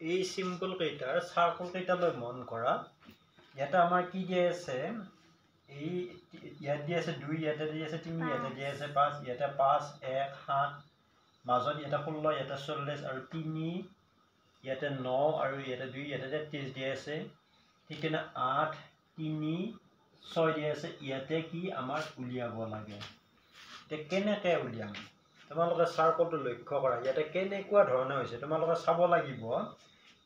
এই সিম্বল কেইটাৰ সাৰ্কল কেইটালৈ মন কৰা ইয়াতে আমাৰ কি দিয়া আছে এই ইয়াত দিয়া আছে 2 ইয়াতে দিয়া আছে 3 ইয়াতে দিয়া আছে 5 ইয়াতে 5 1 7 মাজত ইয়াতে 16 ইয়াতে 40 আৰু 3 ইয়াতে 9 আৰু ইয়াতে 2 ইয়াতে 33 দিয়া আছে ঠিক না 8 3 6 দিয়া আছে ইয়াতে কি আমাৰ উলিয়াব লাগে তে কেনেকৈ উলিয়াম তোমালোকে সাৰ্কলটো লক্ষ্য কৰা ইয়াতে কেনেকুৱা ধৰণে হৈছে তোমালোকে চাব লাগিব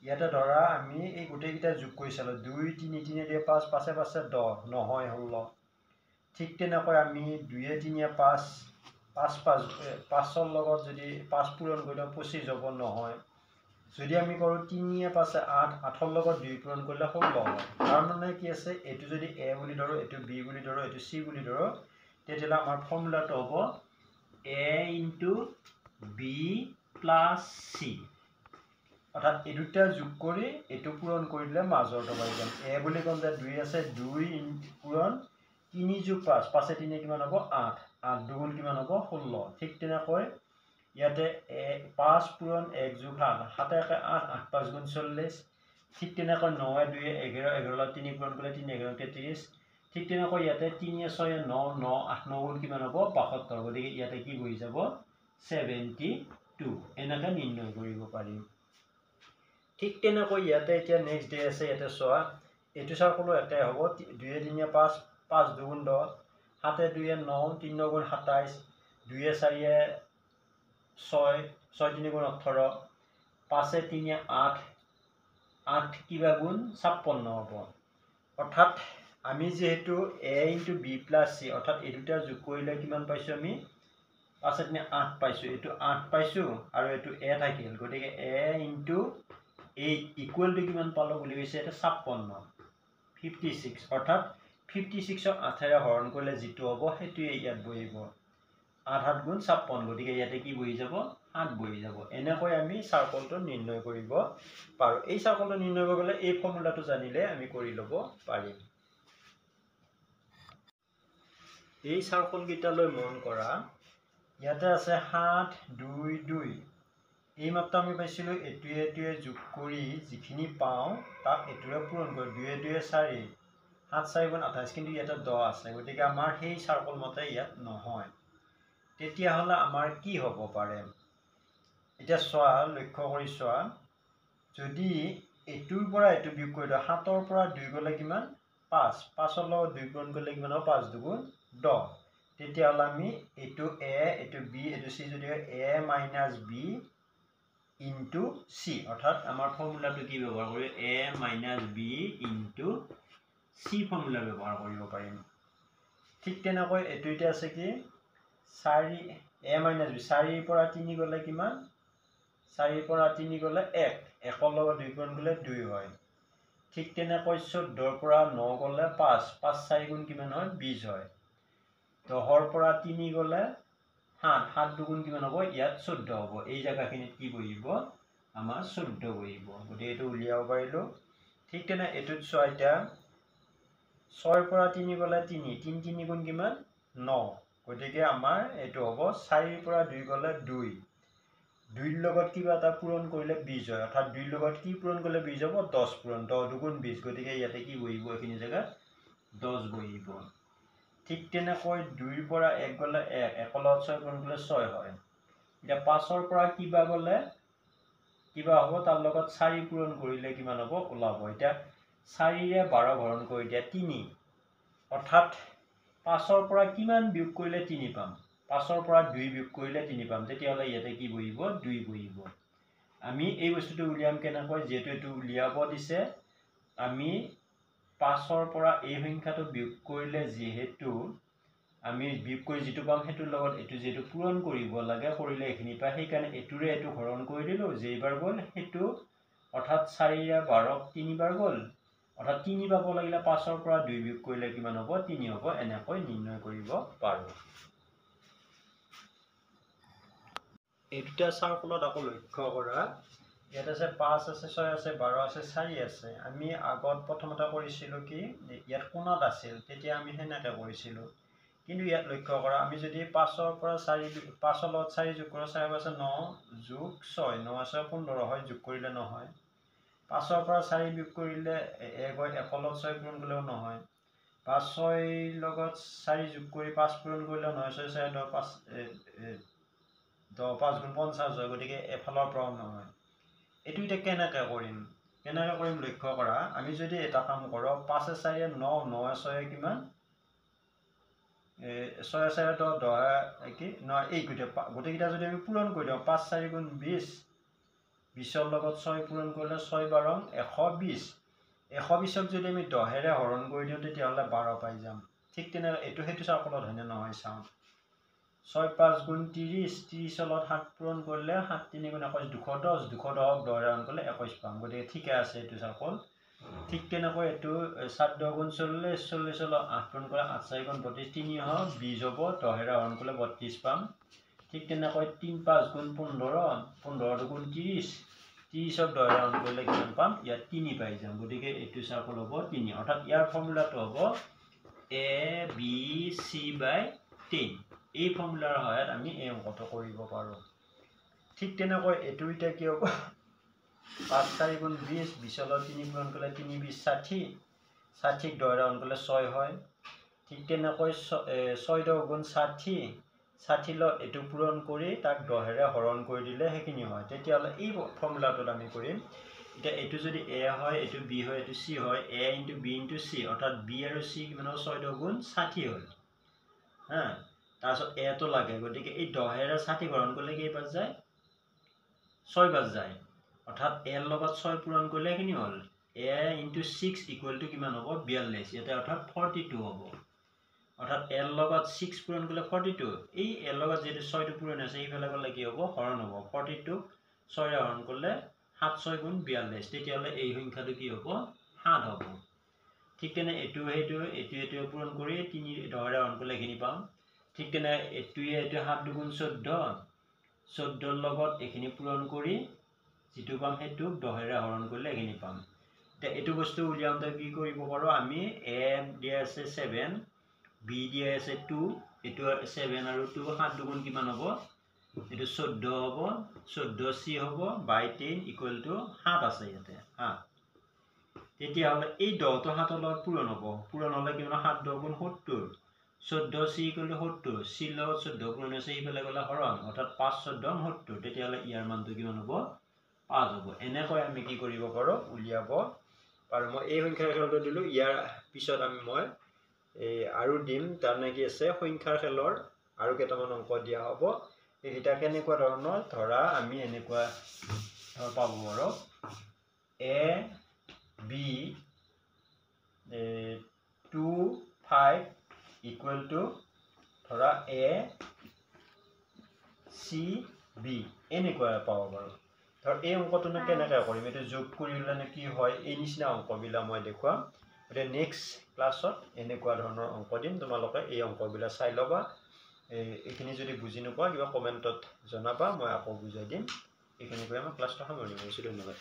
ইয়াতে ধৰা আমি এই গোটেইকেইটা যোগ কৰিছিলো 2 3 3 দিয়ে 5 5 5 10 নহয় 16 ঠিক তেনেকৈ আমি 2 3 5 5 5 ৰ লগত যদি 5 পূৰণ কৰিলে 25 হ'ব নহয় যদি আমি কৰো 3 5 8 8 ৰ লগত 2 পূৰণ কৰিলে 16 হয় তাৰ মানে কি আছে এটো যদি a বুলি ধৰো এটো b বুলি ধৰো এটো c বুলি ধৰো তেতিয়ালে আমাৰ ফৰ্মুলাটো হ'ব a * b + c অৰ্থাৎ এই দুটা যোগ কৰি এটো পূৰণ কৰিলে মাজৰটো পাই যাম a বুলি কোনটা 2 আছে 2 পূৰণ 3 + 5 5 3 কিমান হ'ব 8 8 দুগুণ কিমান হ'ব 16 ঠিক তেনেকৈ ইয়াতে 5 পূৰণ 1 + 7 7 1 8 8 5 গুণ 40 ঠিক তেনেকৈ 9 2 11 11 3 পূৰণ কৰিলে 3 11 33 ঠিক তেনেকৈ ইয়াতে 3 6 9 9 8 9 গুণ কিমান হ'ব 72 গতিকে ইয়াতে কি হৈ যাব 72 এনেকা নিৰ্ণয় কৰিব পাৰিম ঠিক তেনেকৈ ইয়াতে এতিয়া নেক্সট ডে আছে ইয়াতে চোৱা এটো সাৰ্কলো এটাই হ'ব 2 3 5 5 2 10 7 2 9 3 9 27 2 4 6 6 3 18 5 3 8 8 কিবা গুণ 56 হ'ব অৰ্থাৎ আমি যেহেতু a * b + c অৰ্থাৎ এই দুটা যোগ কৰিলে কিমান পাইছো আমি 5 3 8 পাইছো এটো 8 পাইছো আৰু এটো a থাকিল গতিকে a * এই ইকুৱেল টু কিমান পালো বুলি কৈছে এটা 56 56 অৰ্থাৎ 56 ক 8 ৰে হৰণ কৰিলে যেটো হ'ব হেতুই ইয়াত বহিব 8 7 গুণ 56 গতিকে ইয়াতে কি বহি যাব 8 বহি যাব এনেকৈ আমি সাৰ্কলটো নিৰ্ণয় কৰিব পাৰো এই সাৰ্কলটো নিৰ্ণয় কৰিবলৈ এই ফৰ্মুলাটো জানিলে আমি কৰি লব পাৰিম এই সাৰ্কল কেইটালৈ মন কৰা ইয়াতে আছে 7 2 2 এই মাত্ৰ আমি পাইছিলো এটোৱে যোগ কৰি যিখিনি পাও তাক এটোৰে পূৰণ কৰি 2 2 4 7 4 গুণ 28 কিন্তু ইয়াতে 10 আছে গতিকে আমাৰ সেই সাৰ্কল মতে ইয়াত নহয় তেতিয়া হলে আমাৰ কি হ'ব পাৰে এতিয়া চোৱা লক্ষ্য কৰি চোৱা যদি এটোৰ পৰা এটো বিয়োগ কৰি দিও 7 ৰ পৰা 2 গলে কিমান 5 5 ৰ লগত 2 পূৰণ কৰিলে কিমান হ'ব 5 2 10 তেতিয়া হলে আমি এটো a এটো b এটো c যদি a - b into c অর্থাৎ আমাৰ ফৰ্মুলাটো কি ব্যৱহাৰ কৰি a - b into c formula ব্যৱহাৰ কৰিব পাৰিম ঠিক তেনেকৈ এটো ইতে আছে কি 4 a - b 4 ৰ পৰা 3 গলে কিমান 4 ৰ পৰা 3 গলে 1 1 ৰ লগত 2 পূৰণ কৰিলে 2 হয় ঠিক তেনেকৈ 14 ৰ পৰা 9 গলে 5 5 4 গুণ কিমান হয় 20 হয় 10 ৰ পৰা 3 গলে 7 7 দুগুণ কিমান হ'ব ইয়াত 14 হ'ব এই জায়গাখিনিত কি বহিব আমাৰ 14 বহিব গতিকে এটো উলিয়াব পাৰিলো ঠিক তেনে এটোত চোৱা এতিয়া 6 ৰ পৰা 3 গলে 3 3 3 গুণ কিমান 9 গতিকে আমাৰ এটো হ'ব 4 ৰ পৰা 2 গলে 2 2 ৰ লগত কিবা এটা পূৰণ কৰিলে 20 হয় অৰ্থাৎ 2 ৰ লগত কি পূৰণ কৰিলে 20 হ'ব 10 পূৰণ 10 দুগুণ 20 গতিকে ইয়াতে কি বহিব এইখিনি জায়গাত 10 বহিব ঠিক তেনেকৈ 2 ৰ পৰা 1 গলে 1 1 ৰ লগত 6 পূৰণ কৰিলে 6 হয় এতিয়া 5 ৰ পৰা কিবা গলে কিবা হ'ব তাৰ লগত 4 পূৰণ কৰিলে কিমান হ'ব ওলাব এতিয়া 4 ৰে 12 হৰণ কৰি দিয়া 3 অৰ্থাৎ 5 ৰ পৰা কিমান বিয়োগ কৰিলে 3 পাম 5 ৰ পৰা 2 বিয়োগ কৰিলে 3 পাম তেতিয়া হলে ইয়াতে কি বহিব 2 বহিব আমি এই বস্তুটো উলিয়াম কেনেকৈ যেটো এটো উলিয়াব দিছে আমি 5 ৰ পৰা এই সংখ্যাটো বিয়োগ কৰিলে যেহেতু আমি বিয়োগ কৰি যেটো পাম হেতুৰ লগত এটো যেটো পূৰণ কৰিব লাগে কৰিলে এখিনি পাই সেই কাৰণে এটোৰে এটো হৰণ কৰি দিলো যেইবাৰ গল হেতু অৰ্থাৎ 4 ৰ 12 3 বাৰ গল অৰ্থাৎ 3 পাব লাগিলে 5 ৰ পৰা 2 বিয়োগ কৰিলে কিমান হ'ব 3 হ'ব এনেকৈ নিৰ্ণয় কৰিব পাৰো এই দুটা সাৰ্কলত আকৌ লক্ষ্য কৰা ইয়াত আছে 5 আছে 6 আছে 12 আছে 4 আছে আমি আগত প্ৰথমতে কৰিছিলো কি ইয়াত কোণত আছিল তেতিয়া আমি হেনেকে কৰিছিলো কিন্তু ইয়াত লক্ষ্য কৰা আমি যদি 5 ৰ পৰা 4 5 ৰ লগত 4 যোগ কৰো 4 5 9 যোগ 6 9 আছে 15 হয় যোগ কৰিলে নহয় 5ৰ পৰা 4 বিয়োগ কৰিলে 1 হয়, 1 লগত 6 পূৰণ কৰিলেও নহয়। 5 6 লগত 4 যোগ কৰি 5 পূৰণ কৰিলেও নহয়। 6 4 10 5 10 5 গুণ 50 হয়, গতিকে এফালৰ পৰাও নহয়। এইটো এতিয়া কেনেকৈ কৰিম লক্ষ্য কৰা। আমি যদি এটা কাম কৰোঁ, 5 4 9 9 6 কিমান 6 4 10 10 কি নহয়, এই গোটেইকেইটা যদি আমি পূৰণ কৰি দিওঁ, 5 4 গুণ 20, 20ৰ লগত 6 পূৰণ কৰিলে 6 12 120। 120ক যদি আমি 10ৰে হৰণ কৰি দিওঁ, তেতিয়াহ'লে 12 পাই যাম। ঠিক তেনেকৈ এইটো সেইটো চাৰ্কলত হয়নে নহয় চাওঁ। 6 5 গুণ 30, 30ৰ লগত 7 পূৰণ কৰিলে 7 3 গুণ 21 210, 210ক 10ৰে হৰণ কৰিলে 21 পাম। গতিকে ঠিকে আছে এইটো চাৰ্কল। ঠিক তেনেকৈ এইটো 7 10 গুণ 40, 40ৰ লগত 8 পূৰণ কৰিলে 8 4 গুণ 32, 3 হয় 20 হ'ব, 10ৰে হৰণ কৰিলে 32 পাম। ঠিক তেনেকৈ 3 5 গুণ 15, 15 গুণ 30, 30ক 10ৰে হৰণ কৰিলে কিমান পাম, ইয়াত 3 পাই যাম। গতিকে এইটো চাৰ্কল হ'ব 3। অৰ্থাৎ ইয়াৰ ফৰ্মুলাটো হ'ব ABC/10। এই ফৰ্মুলাৰ সহায়ত আমি এই অংকটো কৰিব পাৰোঁ। ঠিক তেনেকৈ এইটো এতিয়া কি হ'ব, 5 4 গুণ 20, 20ৰ লগত 3 পূৰণ কৰিলে 3 20 60, 60ক 10ৰে হৰণ কৰিলে 6 হয়। ঠিক তেনেকৈ 6 10 গুণ 60, 60ৰ লগত এইটো পূৰণ কৰি তাক 10ৰে হৰণ কৰি দিলে সেইখিনি হয়। তেতিয়াহ'লে এই ফৰ্মুলাটোত আমি কৰিম। এতিয়া এইটো যদি A হয়, এইটো B হয়, এইটো C হয়, A × B × C, অৰ্থাৎ B আৰু C কিমান হ'ব, 6 10 গুণ 60 হ'ল। তাৰপিছত A টো লাগে, গতিকে এই 10ৰে 60 হৰণ কৰিলে কেই বাজ যায়, 6 বাজ যায়। অৰ্থাৎ A ৰ লগত 6 পূৰণ কৰিলে সেইখিনি হ'ল। A × 6 = কিমান হ'ব, 42। ইয়াতে অৰ্থাৎ 42 হ'ব। অৰ্থাৎ A ৰ লগত 6 পূৰণ কৰিলে 42। এই A ৰ লগত যিটো 6টো পূৰণ আছে, সেইফালে গ'লে কি হ'ব, হৰণ হ'ব। 42ক 6ৰে হৰণ কৰিলে 7 6 গুণ 42। তেতিয়াহ'লে এই সংখ্যাটো কি হ'ব, 7 হ'ব। ঠিক তেনে এইটোৱে পূৰণ কৰি 3 10ৰে হৰণ কৰিলে এইখিনি পাম। ঠিক তেনে এইটোৱে 7 2 গুণ 14, 14ৰ লগত এইখিনি পূৰণ কৰি যিটো পাম সেইটোক 10ৰে হৰণ কৰিলে এইখিনি পাম। এতিয়া এইটো বস্তু উলিয়াওঁতে কি কৰিব পাৰোঁ আমি, A দিয়া আছে 7, B দিয়া আছে 2, এইটো 7 আৰু 2 7 2 গুণ কিমান হ'ব, এইটো 14 হ'ব, 14C হ'ব / 10 = 7 আছে ইয়াতে 7। তেতিয়াহ'লে এই 10টো 7ৰ লগত পূৰণ হ'ব। পূৰণ হ'লে কিমান, 7 10 গুণ 70, 14C = 70, C ৰ লগত 14 পূৰণ আছে, সেইফালে গ'লে হৰণ, অৰ্থাৎ 5 14 70। তেতিয়াহ'লে ইয়াৰ মানটো কিমান হ'ব, 5 হ'ব। এনেকৈ আমি কি কৰিব পাৰোঁ, উলিয়াব পাৰোঁ। মই এই সংখ্যাৰ খেলটো দিলোঁ। ইয়াৰ পিছত মই আৰু দিম, তাৰমানে কি আছে, সংখ্যাৰ খেলৰ আৰু কেইটামান অংক দিয়া হ'ব। এইকেইটা কেনেকুৱা ধৰণৰ, ধৰা আমি এনেকুৱা পাব পাৰোঁ, A B 2 5 = ধৰা A C B, এনেকুৱা পাব পাৰোঁ। ধৰ এই অংকটোনো কেনেকৈ কৰিম, এইটো যোগ কৰিলে কি হয়, এই নিচিনা অংকবিলাক মই দেখুৱাম। গতিকে নেক্সট ক্লাছত এনেকুৱা ধৰণৰ অংক দিম, তোমালোকে এই অংকবিলাক চাই ল'বা। এইখিনি যদি বুজি নোপোৱা, কিবা কমেণ্টত জনাবা, মই আকৌ বুজাই দিম। এইখিনি কৈ আমাৰ ক্লাছটো সামৰণি মাৰিছোঁ। ধন্যবাদ।